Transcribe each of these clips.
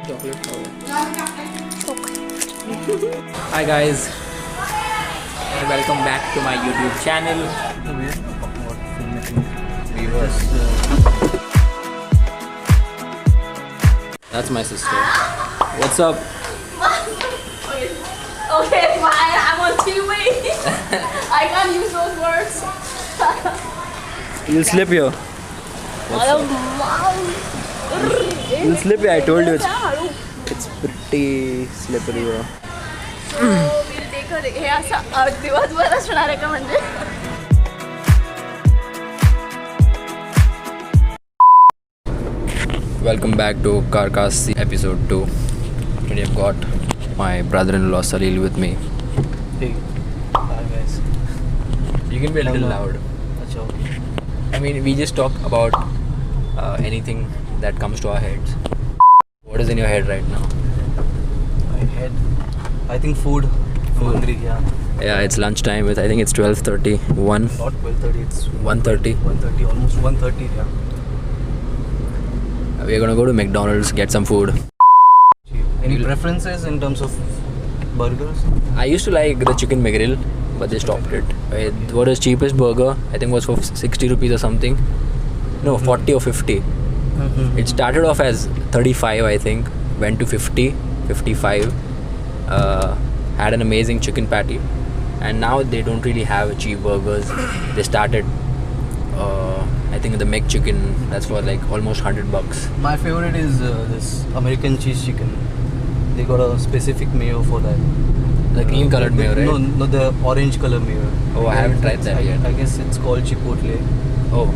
chocolate flower. Hi guys, and welcome back to my YouTube channel. That's my sister. What's up? Okay, fine. I'm on TV. I can't use those words. You'll slip here. You'll slip here. I told you it's pretty slippery here. So we'll take a हे असं दिवसभर असणार आहे का म्हणजे? Welcome back to Carcass episode 2. Today I've got my brother-in-law Salil with me. Hey, hi guys. You can be a little loud. Achha, okay. I mean, we just talk about anything that comes to our heads. What is in your head right now? I think food. I'm hungry, yeah. Yeah, it's lunchtime. I think it's 12:30, 1. Not 12:30, it's 1:30. 1:30, almost 1:30, yeah. We're gonna go to McDonald's, get some food. Any preferences in terms of burgers? I used to like the chicken McGrill, but they stopped it. What was cheapest burger? I think was for 60 rupees or something. No, 40 or 50. It started off as 35, I think, went to 50, 55. Had an amazing chicken patty, and now they don't really have cheap burgers. They started, I think, the McChicken. That's for like almost $100. My favorite is this American cheese chicken. They got a specific mayo for that. The green colored mayo, right? No, the orange color mayo. Oh, I haven't tried that yet. I guess it's called Chipotle. Oh.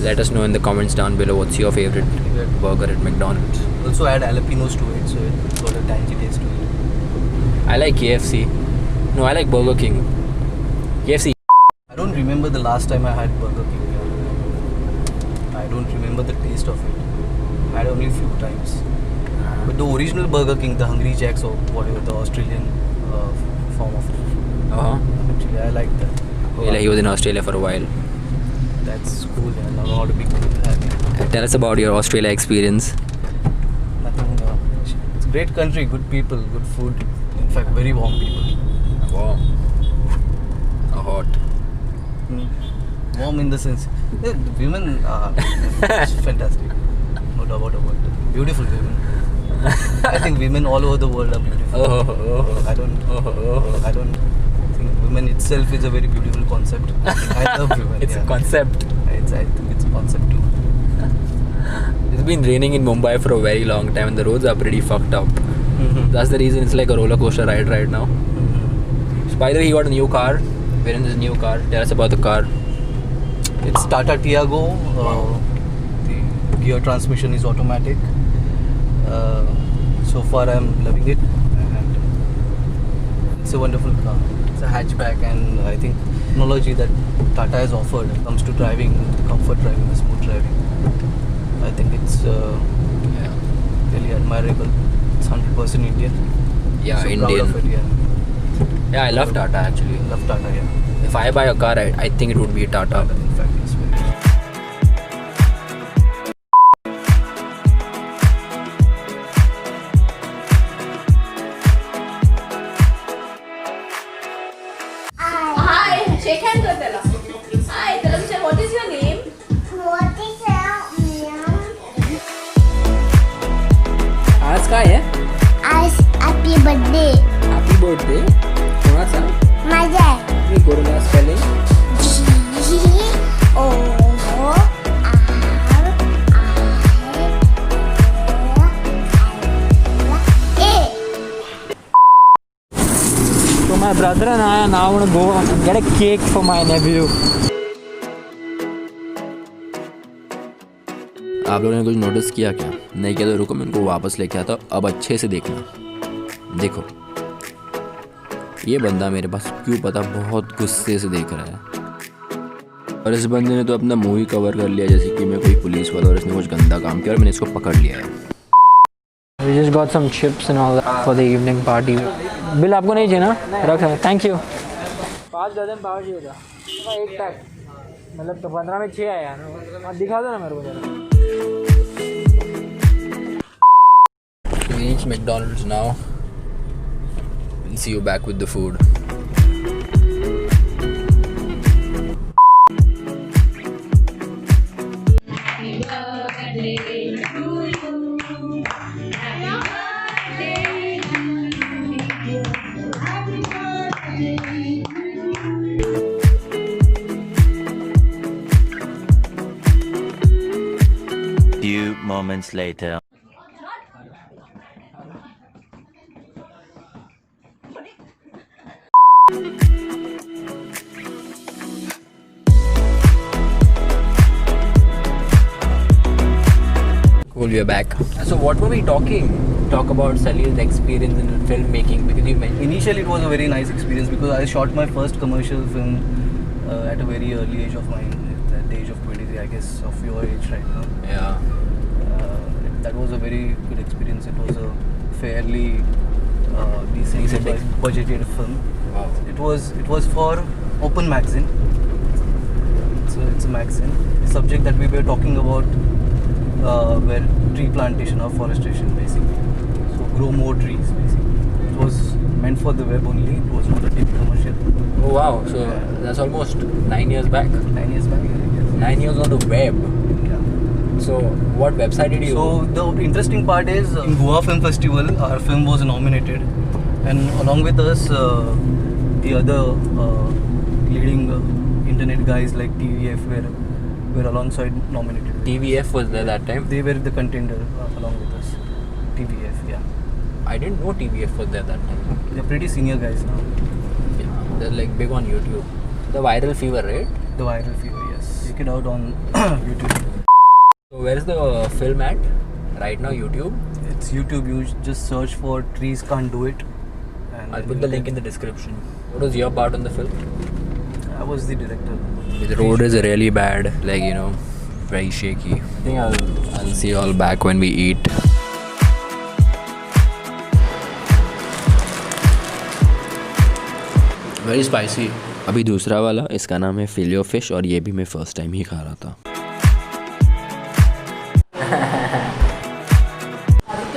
Let us know in the comments down below what's your favorite burger at McDonald's. Also add jalapenos to it, so it's got a tangy taste to it. I like KFC. No, I like Burger King. KFC. I don't remember the last time I had Burger King. I don't remember the taste of it. I had only a few times. But the original Burger King, the Hungry Jacks or whatever, the Australian form of it. Actually, I like that. Well, he was in Australia for a while. That's cool. Yeah, a lot of big people have it. Tell us about your Australia experience. Nothing. It's a great country, good people, good food. In fact, very warm people. Wow. Hot. Warm in the sense, the women are fantastic. No doubt about it. Beautiful women. I think women all over the world are beautiful. I don't think women itself is a very beautiful concept. I love women. It's a concept. I think it's a concept too. It's been raining in Mumbai for a very long time and the roads are pretty fucked up. That's the reason it's like a roller coaster ride right now. So by the way, he got a new car. We're in this new car. Tell us about the car. It's Tata Tiago. The gear transmission is automatic. So far I'm loving it, and it's a wonderful car. It's a hatchback, and I think technology that Tata has offered when it comes to driving, comfort driving, smooth driving, I think it's really admirable. It's 100% Indian. Yeah, so Indian. Proud of it, Yeah, I love Tata actually. Love Tata, yeah. If I buy a car, I think it would be Tata. In fact, it's very. Hi, shake hand कर त्याला. Hi, त्याला विचार what is your name? What is your name? आज काय आहे? As happy birthday. Happy birthday. कोणाचा? माझा. मी corona spelling. G-O-R-I-O-L-A. So my brother and I are now going to go and get a cake for my nephew. आप लोगों ने कुछ नोटिस किया क्या? नहीं किया तो रुको, मैं उनको वापस लेके आता हूँ. अब अच्छे से देखना. देखो, ये बंदा मेरे पास क्यों पता बहुत गुस्से से देख रहा है. और इस बंदे ने तो अपना मुंह ही कवर कर लिया जैसे कि मैं कोई पुलिस वाला और इसने कुछ गंदा काम किया और मैंने इसको पकड़ लिया है. We just got some chips and all that for the evening party. Bill आपको नहीं चाहिए ना? रखा है. Thank you. 5 दर्जन पाव चाहिए था. एक पैक. मतलब तो 15 में 6 आया ना. दिखा दो ना मेरे को जरा. reached McDonald's now. We'll see you back with the food. Few moments later. Cool, we are back. So what were we talking? Talk about Salil's experience in filmmaking, because you mentioned Initially, it was a very nice experience because I shot my first commercial film at a very early age of mine, at the age of 23, I guess, of your age right now. yeah. That was a very good experience. It was a fairly decent budgeted film. Wow. It was for Open Magazine. It's a magazine. The subject that we were talking about were tree plantation or forestation, basically. So grow more trees, basically. It was meant for the web only. It was not a TV commercial. Oh wow. So that's almost 9 years back. 9 years back, I guess. 9 years on the web. Yeah. So what website did you? So the interesting part is in Goa Film Festival, our film was nominated, and along with us, the other leading internet guys like TVF were alongside nominated. TVF was there that time. They were the contender along with us. TVF, yeah. I didn't know TVF was there that time. They're pretty senior guys now. Yeah, they're like big on YouTube. The Viral Fever, right? The Viral Fever, yes. Check it out on YouTube. So where is the film at? Right now, YouTube. It's YouTube. You just search for Trees Can't Do It. And I'll then put the link in the description. What was your part on the film? I was the director. The road is really bad, like very shaky. I think I'll see you all back when we eat. Very spicy. अभी दूसरा वाला, इसका नाम है फिलियो fish, और ये भी मैं फर्स्ट टाइम ही खा रहा था.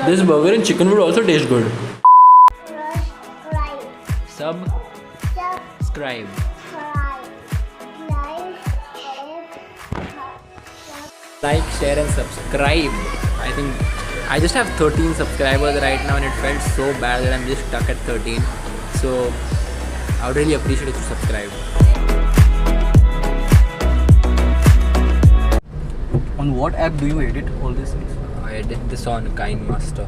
This burger and chicken would also taste good. Subscribe. Like, share and subscribe. I think I just have 13 subscribers right now, and it felt so bad that I'm just stuck at 13. So I would really appreciate if you subscribe. On what app do you edit all these things? I did this on KineMaster.